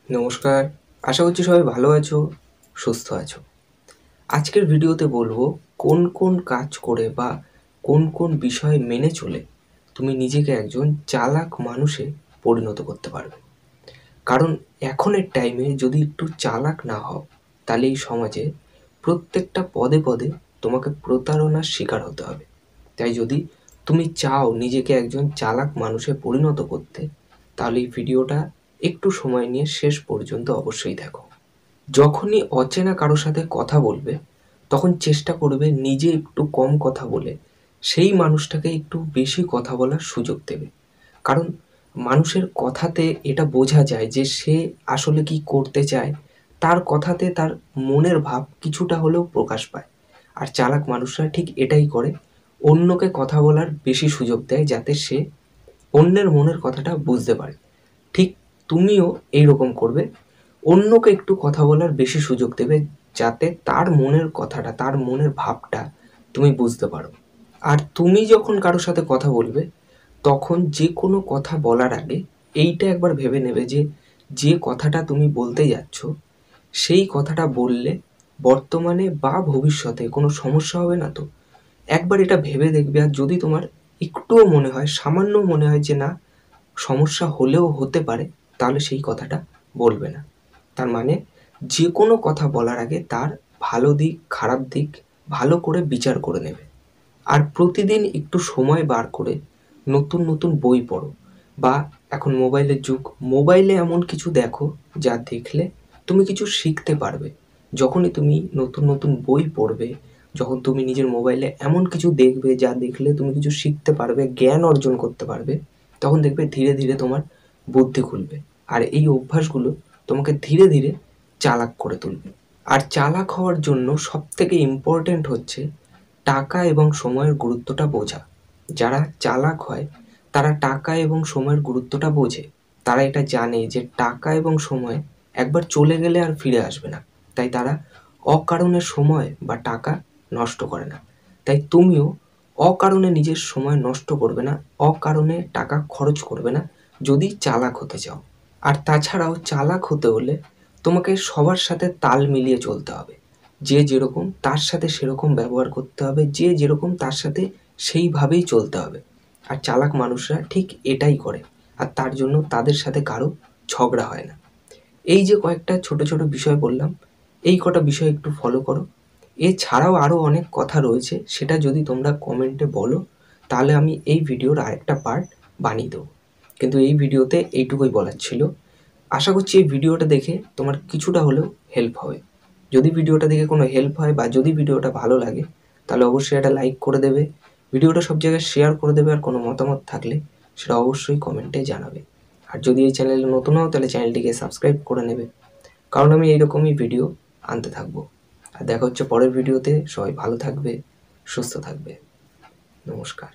নমস্কার। আশা করছি সবাই ভালো আছো, সুস্থ আছো। আজকের ভিডিওতে বলবো কোন কোন কাজ করে বা কোন কোন বিষয় মেনে চলে তুমি নিজেকে একজন চালাক মানুষে পরিণত করতে পারবে। কারণ এখনের টাইমে যদি একটু চালাক না হও তাহলে এই সমাজে প্রত্যেকটা পদে পদে তোমাকে প্রতারণার শিকার হতে হবে। তাই যদি তুমি চাও নিজেকে একজন চালাক মানুষে পরিণত করতে, তাহলে এই ভিডিওটা একটু সময় নিয়ে শেষ পর্যন্ত অবশ্যই দেখো। যখনই অচেনা কারো সাথে কথা বলবে তখন চেষ্টা করবে নিজে একটু কম কথা বলে সেই মানুষটাকে একটু বেশি কথা বলার সুযোগ দেবে। কারণ মানুষের কথাতে এটা বোঝা যায় যে সে আসলে কি করতে চায়, তার কথাতে তার মনের ভাব কিছুটা হলেও প্রকাশ পায়। আর চালাক মানুষরা ঠিক এটাই করে, অন্যকে কথা বলার বেশি সুযোগ দেয় যাতে সে অন্যের মনের কথাটা বুঝতে পারে। ঠিক তুমিও এইরকম করবে, অন্যকে একটু কথা বলার বেশি সুযোগ দেবে যাতে তার মনের কথাটা, তার মনের ভাবটা তুমি বুঝতে পারো। আর তুমি যখন কারোর সাথে কথা বলবে তখন যে কোনো কথা বলার আগে এইটা একবার ভেবে নেবে যে যে কথাটা তুমি বলতে যাচ্ছ সেই কথাটা বললে বর্তমানে বা ভবিষ্যতে কোনো সমস্যা হবে না তো। একবার এটা ভেবে দেখবে, আর যদি তোমার একটুও মনে হয়, সামান্য মনে হয় যে না সমস্যা হলেও হতে পারে, তাহলে সেই কথাটা বলবে না। তার মানে যে কোনো কথা বলার আগে তার ভালো দিক খারাপ দিক ভালো করে বিচার করে নেবে। আর প্রতিদিন একটু সময় বার করে নতুন নতুন বই পড়ো, বা এখন মোবাইলের যুগ, মোবাইলে এমন কিছু দেখো যা দেখলে তুমি কিছু শিখতে পারবে। যখনই তুমি নতুন নতুন বই পড়বে, যখন তুমি নিজের মোবাইলে এমন কিছু দেখবে যা দেখলে তুমি কিছু শিখতে পারবে, জ্ঞান অর্জন করতে পারবে, তখন দেখবে ধীরে ধীরে তোমার বুদ্ধি খুলবে। আর এই অভ্যাসগুলো তোমাকে ধীরে ধীরে চালাক করে তুলবে। আর চালাক হওয়ার জন্য সবথেকে ইম্পর্ট্যান্ট হচ্ছে টাকা এবং সময়ের গুরুত্বটা বোঝা। যারা চালাক হয় তারা টাকা এবং সময়ের গুরুত্বটা বোঝে। তারা এটা জানে যে টাকা এবং সময় একবার চলে গেলে আর ফিরে আসবে না। তাই তারা অকারণে সময় বা টাকা নষ্ট করে না। তাই তুমিও অকারণে নিজের সময় নষ্ট করবে না, অকারণে টাকা খরচ করবে না যদি চালাক হতে চাও। আর তাছাড়াও চালাক হতে হলে তোমাকে সবার সাথে তাল মিলিয়ে চলতে হবে। যে যেরকম তার সাথে সেরকম ব্যবহার করতে হবে, যে যেরকম তার সাথে সেইভাবেই চলতে হবে। আর চালাক মানুষরা ঠিক এটাই করে, আর তার জন্য তাদের সাথে কারো ঝগড়া হয় না। এই যে কয়েকটা ছোট ছোট বিষয় বললাম, এই কটা বিষয় একটু ফলো করো। এছাড়াও আরও অনেক কথা রয়েছে, সেটা যদি তোমরা কমেন্টে বলো তাহলে আমি এই ভিডিওর আরেকটা পার্ট বানিয়ে দেবো। কিন্তু এই ভিডিওতে এইটুকুই বলার ছিল। আশা করছি এই ভিডিওটা দেখে তোমার কিছুটা হলেও হেল্প হবে। যদি ভিডিওটা দেখে কোনো হেল্প হয় বা যদি ভিডিওটা ভালো লাগে তাহলে অবশ্যই একটা লাইক করে দেবে, ভিডিওটা সব জায়গায় শেয়ার করে দেবে, আর কোনো মতামত থাকলে সেটা অবশ্যই কমেন্টে জানাবে। আর যদি এই চ্যানেলে নতুন হও তাহলে চ্যানেলটিকে সাবস্ক্রাইব করে নেবে, কারণ আমি এইরকমই ভিডিও আনতে থাকবো। আর দেখা হচ্ছে পরের ভিডিওতে। সবাই ভালো থাকবে, সুস্থ থাকবে। নমস্কার।